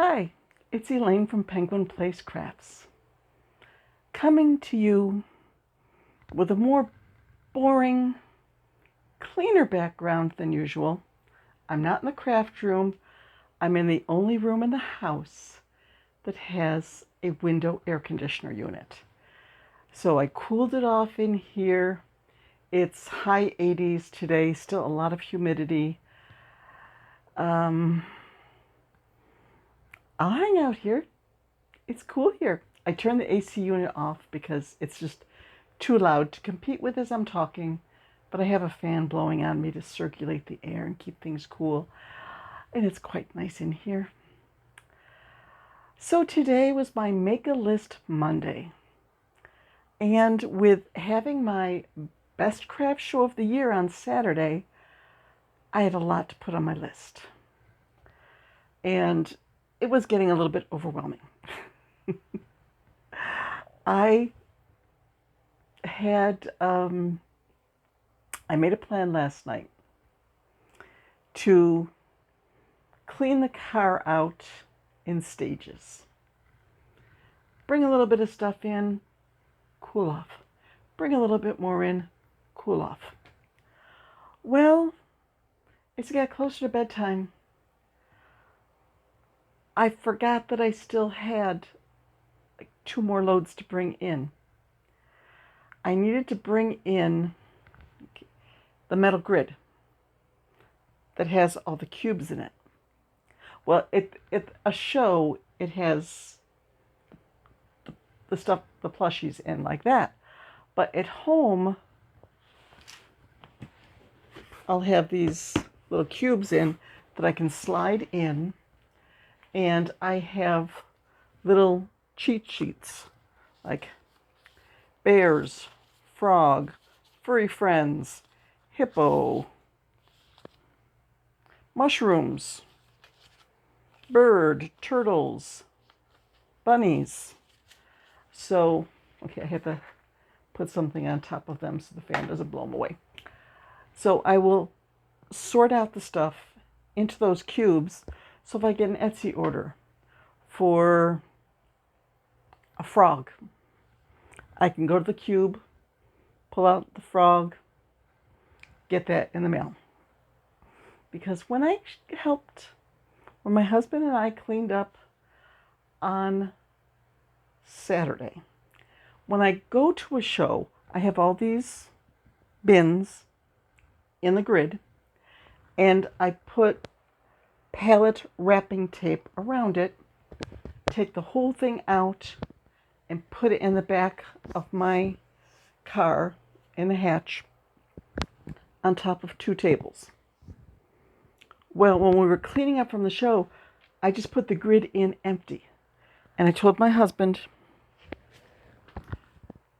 Hi, it's Elaine from Penguin Place Crafts, coming to you with a more boring, cleaner background than usual. I'm not in the craft room. I'm in the only room in the house that has a window air conditioner unit. So I cooled it off in here. It's high 80s today, still a lot of humidity. I'll hang out here. It's cool here. I turned the AC unit off because it's just too loud to compete with as I'm talking, but I have a fan blowing on me to circulate the air and keep things cool, and it's quite nice in here. So today was my Make a List Monday, and with having my best craft show of the year on Saturday, I had a lot to put on my list, and it was getting a little bit overwhelming. I made a plan last night to clean the car out in stages. Bring a little bit of stuff in, cool off. Bring a little bit more in, cool off. Well, as it got closer to bedtime, I forgot that I still had like 2 more loads to bring in. I needed to bring in the metal grid that has all the cubes in it. Well, a show, it has the stuff, the plushies in like that. But at home, I'll have these little cubes in that I can slide in, and I have little cheat sheets like bears, frog, furry friends, hippo, mushrooms, bird, turtles, bunnies. So, okay, I have to put something on top of them so the fan doesn't blow them away. So I will sort out the stuff into those cubes. So if I get an Etsy order for a frog, I can go to the cube, pull out the frog, get that in the mail. Because when my husband and I cleaned up on Saturday, when I go to a show, I have all these bins in the grid, and I put pallet wrapping tape around it, take the whole thing out, and put it in the back of my car in the hatch on top of 2 tables. Well, when we were cleaning up from the show, I just put the grid in empty. And I told my husband,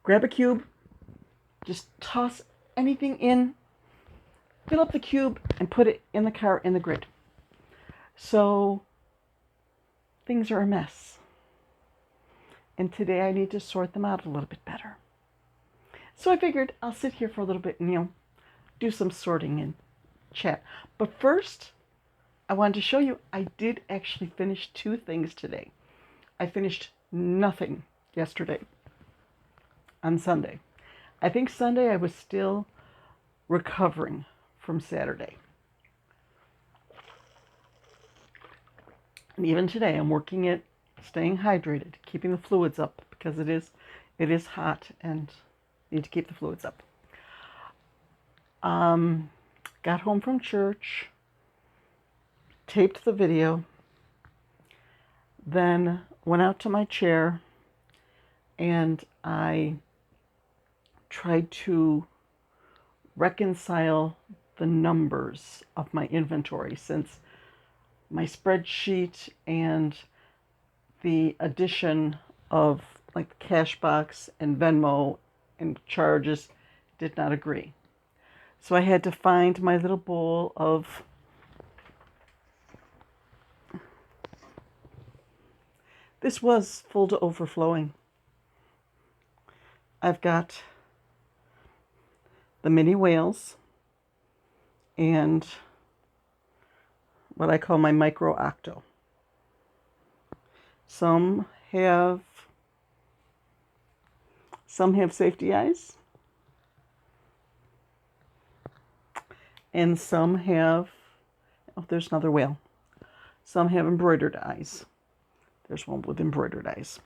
grab a cube, just toss anything in, fill up the cube, and put it in the car in the grid. So things are a mess. And today I need to sort them out a little bit better. So I figured I'll sit here for a little bit and, do some sorting and chat. But first, I wanted to show you I did actually finish 2 things today. I finished nothing yesterday on Sunday. I think Sunday I was still recovering from Saturday. And even today I'm working at staying hydrated, keeping the fluids up, because it is hot and you need to keep the fluids up. Got home from church, taped the video, then went out to my chair and I tried to reconcile the numbers of my inventory, since my spreadsheet and the addition of like the cash box and Venmo and charges did not agree. So I had to find my little bowl of this was full to overflowing. I've got the mini whales and what I call my micro Octo. Some have safety eyes, and some have, oh, there's another whale. Some have embroidered eyes. There's one with embroidered eyes.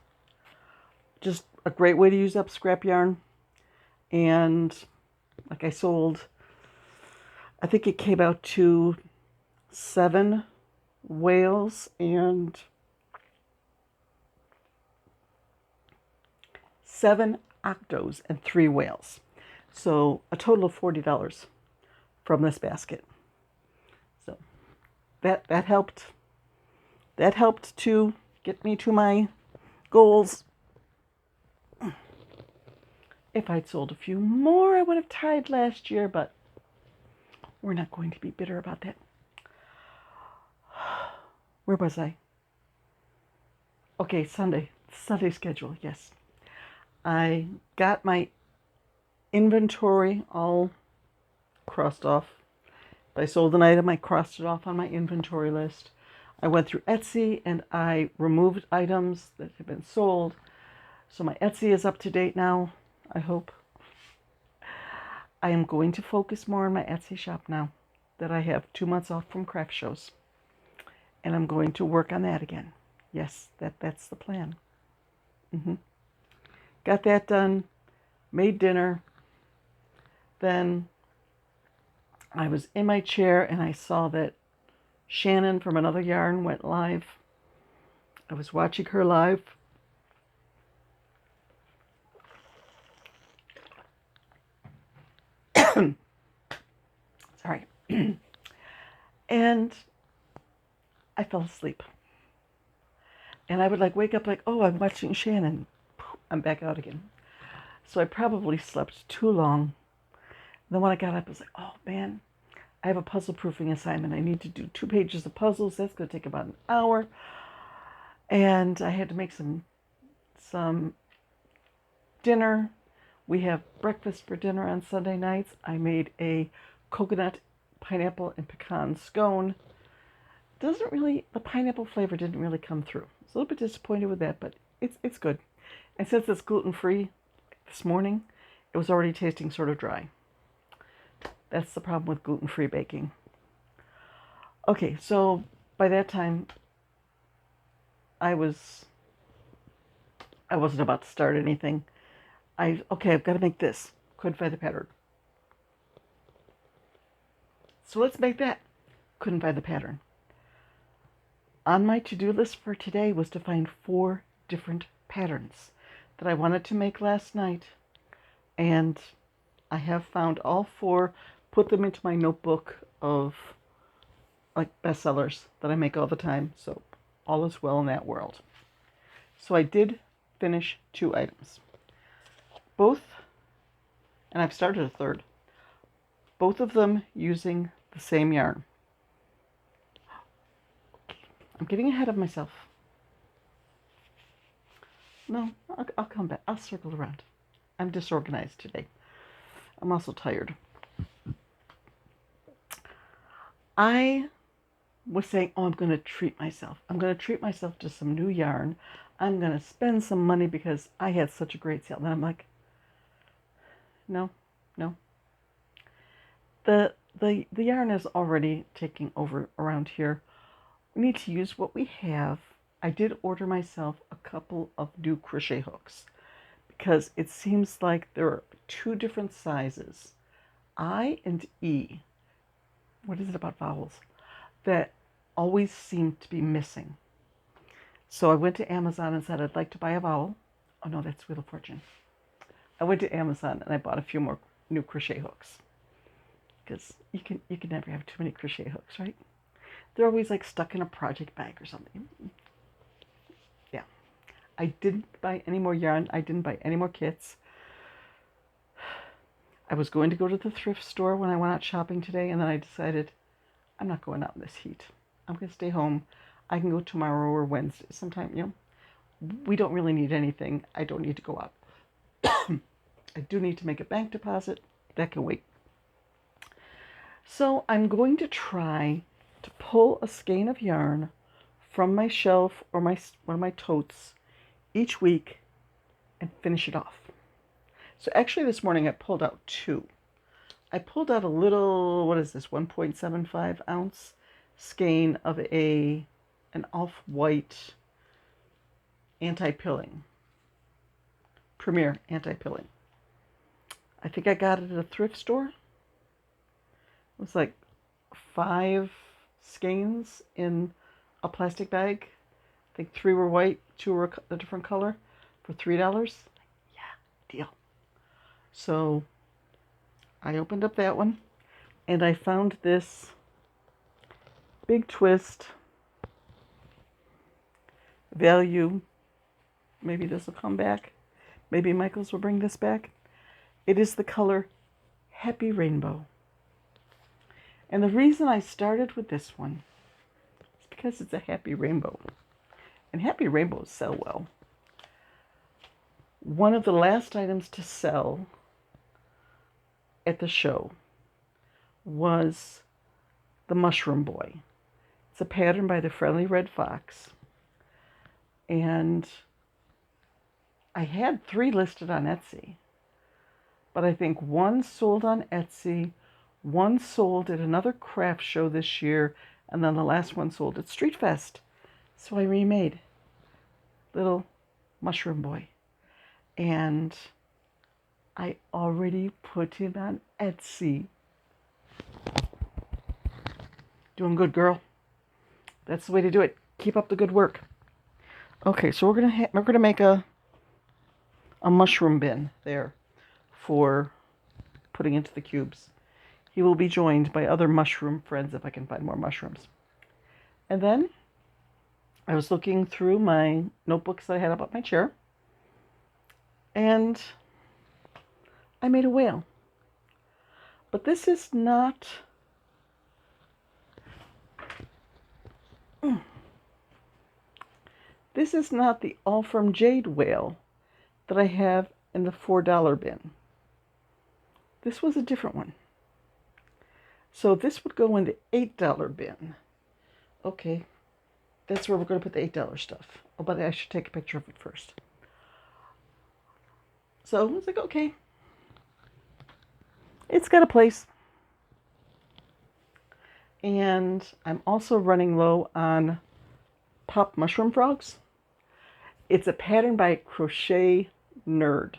Just a great way to use up scrap yarn. And like I sold, I think it came out to 7 whales and 7 octos and 3 whales. So a total of $40 from this basket. So that helped. That helped to get me to my goals. If I'd sold a few more, I would have tied last year, but we're not going to be bitter about that. Where was I? Okay, Sunday schedule, yes. I got my inventory all crossed off. If I sold an item, I crossed it off on my inventory list. I went through Etsy and I removed items that have been sold. So my Etsy is up to date now, I hope. I am going to focus more on my Etsy shop now that I have 2 months off from craft shows. And I'm going to work on that again. Yes, that's the plan. Got that done, made dinner. Then I was in my chair and I saw that Shannon from Another Yarn went live. I was watching her live. Sorry. And I fell asleep. And I would wake up oh, I'm watching Shannon. I'm back out again. So I probably slept too long. Then when I got up, I was like, oh man, I have a puzzle proofing assignment. I need to do 2 pages of puzzles. That's going to take about an hour. And I had to make some dinner. We have breakfast for dinner on Sunday nights. I made a coconut, pineapple, and pecan scone. The pineapple flavor didn't really come through. I was a little bit disappointed with that, but it's good. And since it's gluten-free, this morning, it was already tasting sort of dry. That's the problem with gluten-free baking. Okay, so by that time, I wasn't about to start anything. I've got to make this. Couldn't find the pattern. So let's make that. Couldn't find the pattern. On my to-do list for today was to find 4 different patterns that I wanted to make last night. And I have found all 4, put them into my notebook of bestsellers that I make all the time. So all is well in that world. So I did finish 2 items. Both, and I've started a third, both of them using the same yarn. I'm getting ahead of myself. No, I'll come back. I'll circle around. I'm disorganized today. I'm also tired. I was saying, oh, I'm going to treat myself. I'm going to treat myself to some new yarn. I'm going to spend some money because I had such a great sale. And I'm like, no. The yarn is already taking over around here. We need to use what we have. I did order myself a couple of new crochet hooks because it seems like there are 2 different sizes, I and E. What is it about vowels? That always seem to be missing. So I went to Amazon and said, I'd like to buy a vowel. Oh no, that's Wheel of Fortune. I went to Amazon and I bought a few more new crochet hooks. Because you can never have too many crochet hooks, right? They're always stuck in a project bag or something. Yeah. I didn't buy any more yarn. I didn't buy any more kits. I was going to go to the thrift store when I went out shopping today, and then I decided I'm not going out in this heat. I'm going to stay home. I can go tomorrow or Wednesday sometime, We don't really need anything. I don't need to go out. I do need to make a bank deposit. That can wait. So I'm going to try to pull a skein of yarn from my shelf or one of my totes each week and finish it off. So actually this morning I pulled out two. I pulled out a little, what is this, 1.75 ounce skein of an off-white anti-pilling, Premier anti-pilling. I think I got it at a thrift store. It was like 5 skeins in a plastic bag. I think 3 were white, 2 were a different color for $3. Yeah, deal. So I opened up that one and I found this big twist value. Maybe this will come back. Maybe Michael's will bring this back. It is the color Happy Rainbow. And the reason I started with this one is because it's a happy rainbow. And happy rainbows sell well. One of the last items to sell at the show was the Mushroom Boy. It's a pattern by the Friendly Red Fox. And I had 3 listed on Etsy. But I think 1 sold on Etsy, 1 sold at another craft show this year, and then the last one sold at Street Fest. So I remade little Mushroom Boy. And I already put him on Etsy. Doing good, girl. That's the way to do it. Keep up the good work. Okay, so we're gonna make a mushroom bin there for putting into the cubes. He will be joined by other mushroom friends if I can find more mushrooms. And then I was looking through my notebooks that I had up my chair, and I made a whale. But this is not... This is not the All From Jade whale that I have in the $4 bin. This was a different one. So this would go in the $8 bin. Okay, that's where we're going to put the $8 stuff. Oh, but I should take a picture of it first. So I was like, okay, it's got a place. And I'm also running low on pop mushroom frogs. It's a pattern by Crochet Nerd.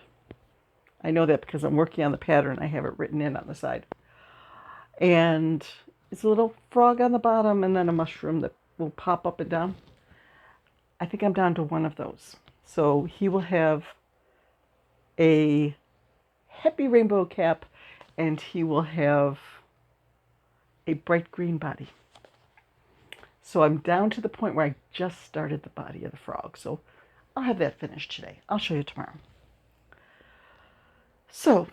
I know that because I'm working on the pattern. I have it written in on the side. And it's a little frog on the bottom and then a mushroom that will pop up and down. I think I'm down to 1 of those. So he will have a happy rainbow cap and he will have a bright green body. So I'm down to the point where I just started the body of the frog. So I'll have that finished today. I'll show you tomorrow. So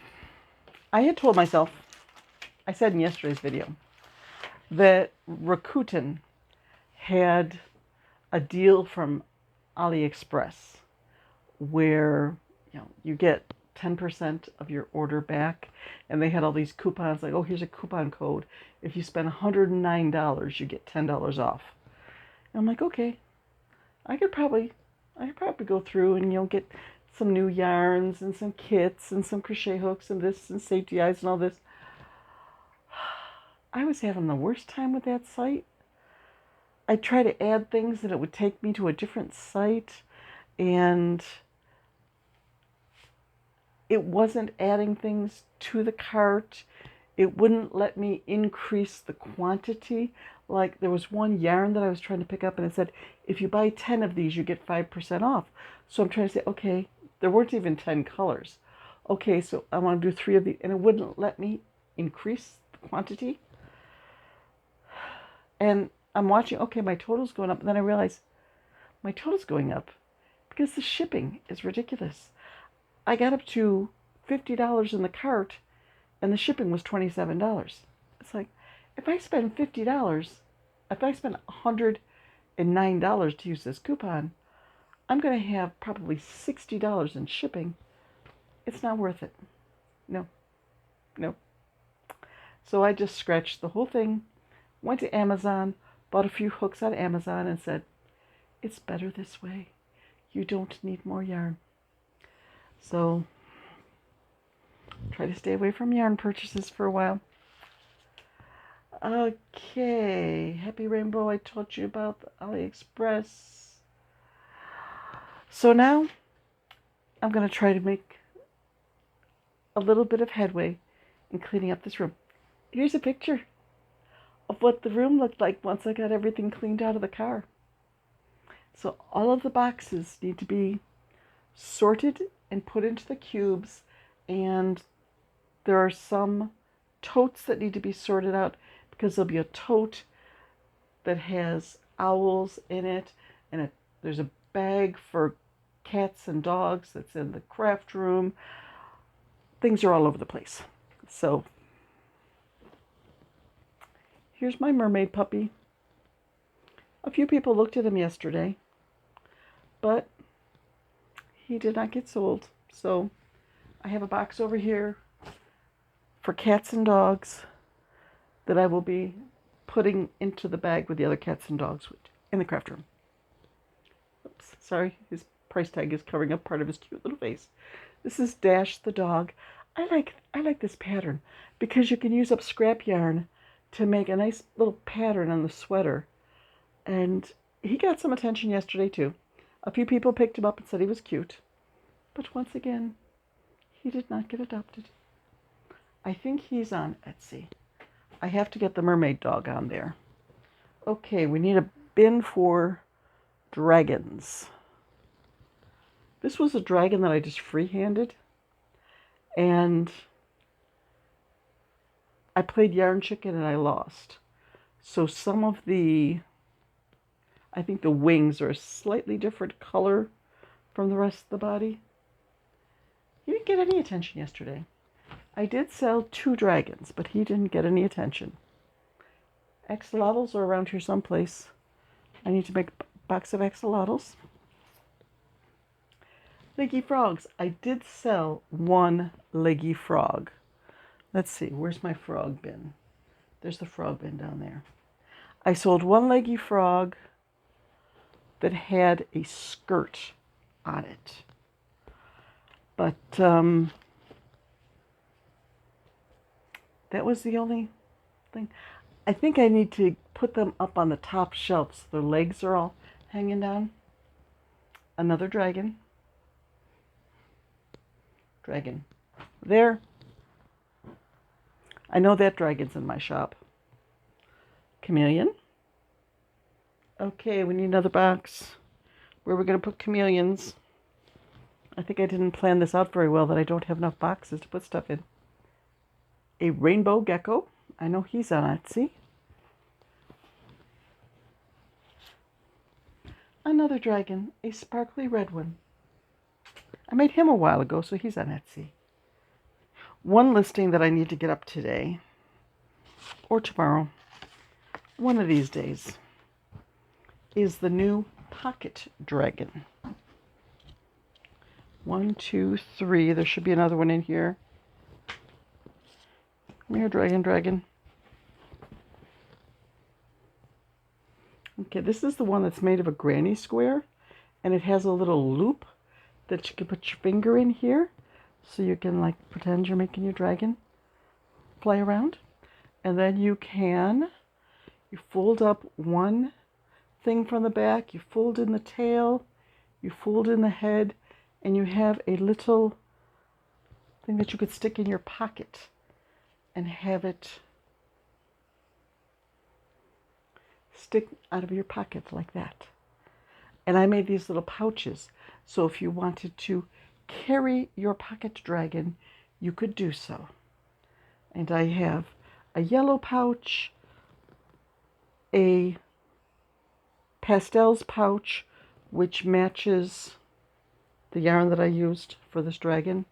I had told myself, I said in yesterday's video, that Rakuten had a deal from AliExpress where you get 10% of your order back, and they had all these coupons like, oh, here's a coupon code. If you spend $109, you get $10 off. And I'm like, okay, I could probably go through and get some new yarns and some kits and some crochet hooks and this and safety eyes and all this. I was having the worst time with that site. I tried to add things and it would take me to a different site, and it wasn't adding things to the cart. It wouldn't let me increase the quantity. Like there was one yarn that I was trying to pick up and it said, if you buy 10 of these, you get 5% off. So I'm trying to say, okay, there weren't even 10 colors. Okay, so I want to do 3 of these, and it wouldn't let me increase the quantity. And I'm watching, okay, my total's going up. And then I realize my total's going up because the shipping is ridiculous. I got up to $50 in the cart and the shipping was $27. It's like, if I spend $50, if I spend $109 to use this coupon, I'm going to have probably $60 in shipping. It's not worth it. No. So I just scratched the whole thing, went to Amazon, bought a few hooks on Amazon and said, it's better this way. You don't need more yarn. So try to stay away from yarn purchases for a while. Okay, Happy Rainbow, I told you about the AliExpress. So now I'm going to try to make a little bit of headway in cleaning up this room. Here's a picture of what the room looked like once I got everything cleaned out of the car. So all of the boxes need to be sorted and put into the cubes, and there are some totes that need to be sorted out because there'll be a tote that has owls in it, and there's a bag for cats and dogs that's in the craft room. Things are all over the place. So here's my mermaid puppy. A few people looked at him yesterday, but he did not get sold. So I have a box over here for cats and dogs that I will be putting into the bag with the other cats and dogs in the craft room. Oops, sorry, his price tag is covering up part of his cute little face. This is Dash the dog. I like this pattern because you can use up scrap yarn to make a nice little pattern on the sweater. And he got some attention yesterday too. A few people picked him up and said he was cute. But once again, he did not get adopted. I think he's on Etsy. I have to get the mermaid dog on there. Okay, we need a bin for dragons. This was a dragon that I just free-handed. And I played Yarn Chicken and I lost. So some of I think the wings are a slightly different color from the rest of the body. He didn't get any attention yesterday. I did sell 2 dragons, but he didn't get any attention. Axolotls are around here someplace. I need to make a box of axolotls. Leggy frogs. I did sell 1 leggy frog. Let's see, where's my frog bin? There's the frog bin down there. I sold 1 leggy frog that had a skirt on it. But that was the only thing. I think I need to put them up on the top shelf so their legs are all hanging down. Another dragon. Dragon. There. I know that dragon's in my shop. Chameleon. Okay, we need another box. Where are we going to put chameleons? I think I didn't plan this out very well, that I don't have enough boxes to put stuff in. A rainbow gecko. I know he's on Etsy. Another dragon, a sparkly red one. I made him a while ago, so he's on Etsy. One listing that I need to get up today, or tomorrow, one of these days, is the new pocket dragon. 1, 2, 3. There should be another one in here. Come here, dragon. Okay, this is the one that's made of a granny square, and it has a little loop that you can put your finger in here, so you can like pretend you're making your dragon fly around. And then you fold up one thing from the back, you fold in the tail, you fold in the head, and you have a little thing that you could stick in your pocket and have it stick out of your pocket like that. And I made these little pouches, so if you wanted to carry your pocket dragon, you could do so. And I have a yellow pouch, a pastels pouch, which matches the yarn that I used for this dragon.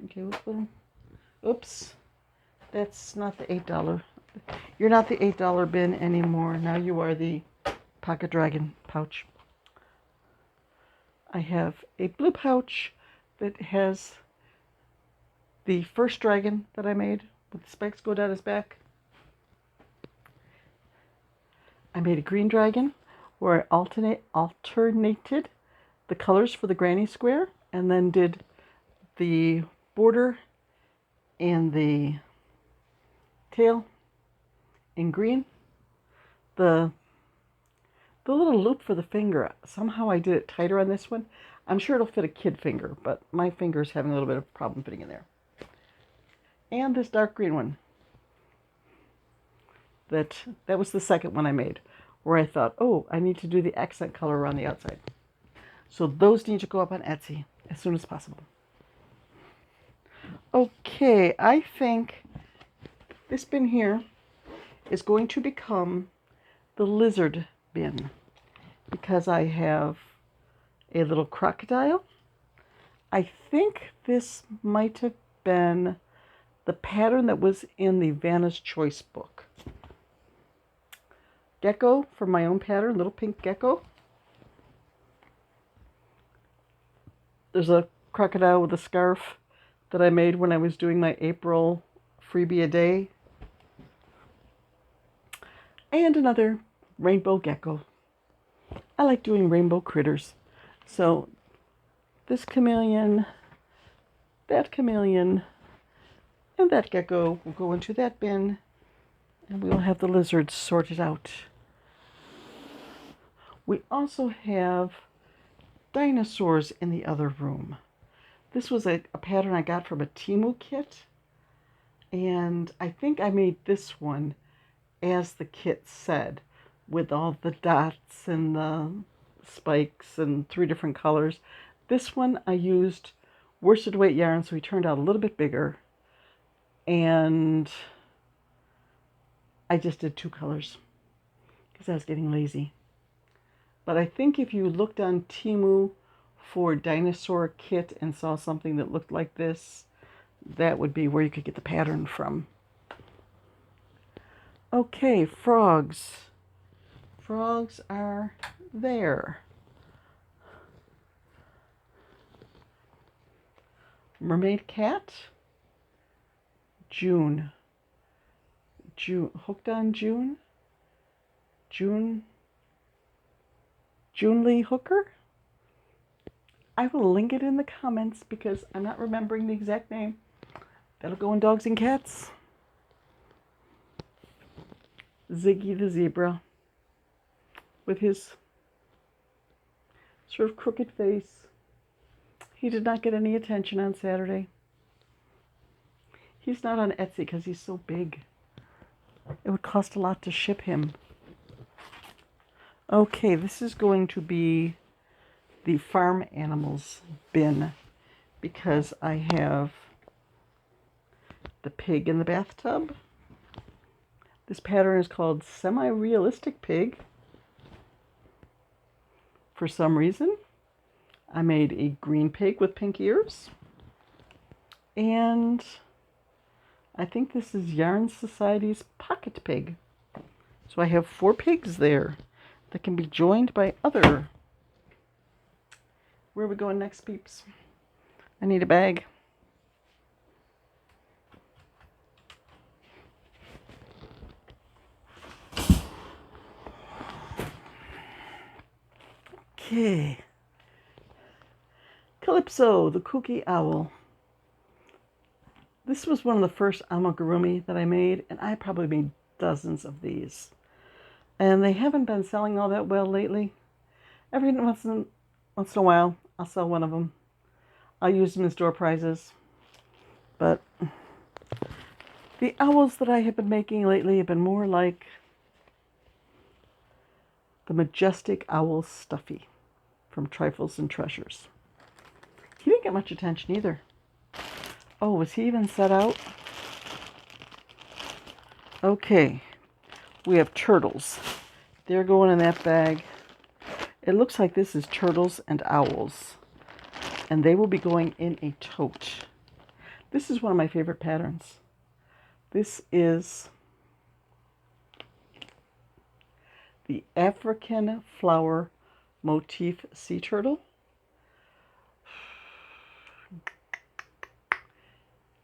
Okay, oops, that's not the $8. You're not the $8 bin anymore. Now you are the pocket dragon pouch. I have a blue pouch that has the first dragon that I made with the spikes go down his back. I made a green dragon where I alternated the colors for the granny square and then did the border and the tail in green. The little loop for the finger, somehow I did it tighter on this one. I'm sure it'll fit a kid finger, but my finger's having a little bit of a problem fitting in there. And this dark green one. That was the second one I made, where I thought, oh, I need to do the accent color around the outside. So those need to go up on Etsy as soon as possible. Okay, I think this bin here is going to become the lizard bin because I have a little crocodile. I think this might have been the pattern that was in the Vanna's Choice book. Gecko from my own pattern, little pink gecko. There's a crocodile with a scarf that I made when I was doing my April freebie a day. And another rainbow gecko. I like doing rainbow critters. So this chameleon, that chameleon, and that gecko will go into that bin, and we'll have the lizards sorted out. We also have dinosaurs in the other room. This was a pattern I got from a Temu kit, and I think I made this one as the kit said, with all the dots and the spikes and 3 different colors. This one I used worsted weight yarn, so he turned out a little bit bigger, and I just did 2 colors because I was getting lazy. But I think if you looked on Temu for dinosaur kit and saw something that looked like this, that would be where you could get the pattern from. Okay, frogs. Frogs are there. Mermaid Cat. June. Hooked on June. June Lee Hooker. I will link it in the comments because I'm not remembering the exact name. That'll go in Dogs and Cats. Ziggy the Zebra with his sort of crooked face. He did not get any attention on Saturday. He's not on Etsy because he's so big. It would cost a lot to ship him. Okay, this is going to be the farm animals bin because I have the pig in the bathtub. This pattern is called Semi-Realistic Pig. For some reason, I made a green pig with pink ears. And I think this is Yarn Society's pocket pig. So I have 4 pigs there that can be joined by other. Where are we going next, peeps? I need a bag. Okay. Calypso the Kooky Owl. This was one of the first amigurumi that I made, and I probably made dozens of these. And they haven't been selling all that well lately. Every once in a while, I'll sell one of them. I'll use them as door prizes. But the owls that I have been making lately have been more like the Majestic Owl Stuffie from Trifles and Treasures. He didn't get much attention either. Oh, was he even set out? Okay, we have turtles. They're going in that bag. It looks like this is turtles and owls, and they will be going in a tote. This is one of my favorite patterns. This is the African flower motif sea turtle.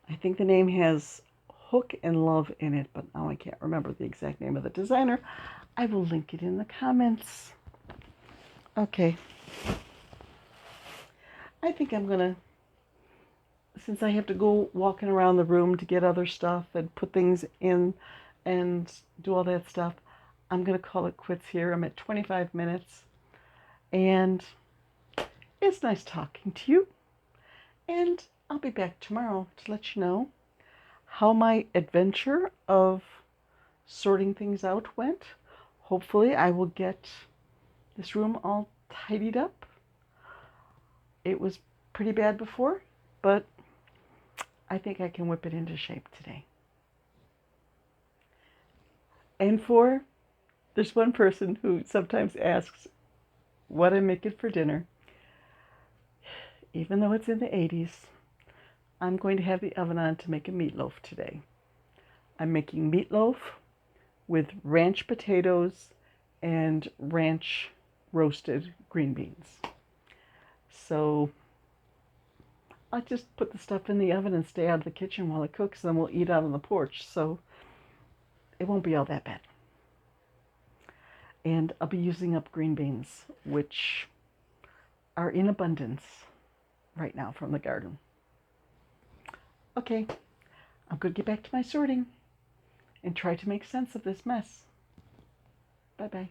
I think the name has Hook and Love in it, but now I can't remember the exact name of the designer. I will link it in the comments. Okay. I think I'm gonna, since I have to go walking around the room to get other stuff and put things in and do all that stuff, I'm gonna call it quits here. I'm at 25 minutes, and it's nice talking to you. And I'll be back tomorrow to let you know how my adventure of sorting things out went. Hopefully, I will get this room all tidied up. It was pretty bad before, but I think I can whip it into shape today. And there's one person who sometimes asks what I'm making for dinner. Even though it's in the 80s, I'm going to have the oven on to make a meatloaf today. I'm making meatloaf with ranch potatoes and ranch roasted green beans. So I'll just put the stuff in the oven and stay out of the kitchen while it cooks, and then we'll eat out on the porch. So it won't be all that bad. And I'll be using up green beans, which are in abundance right now from the garden. Okay, I'm going to get back to my sorting and try to make sense of this mess. Bye-bye.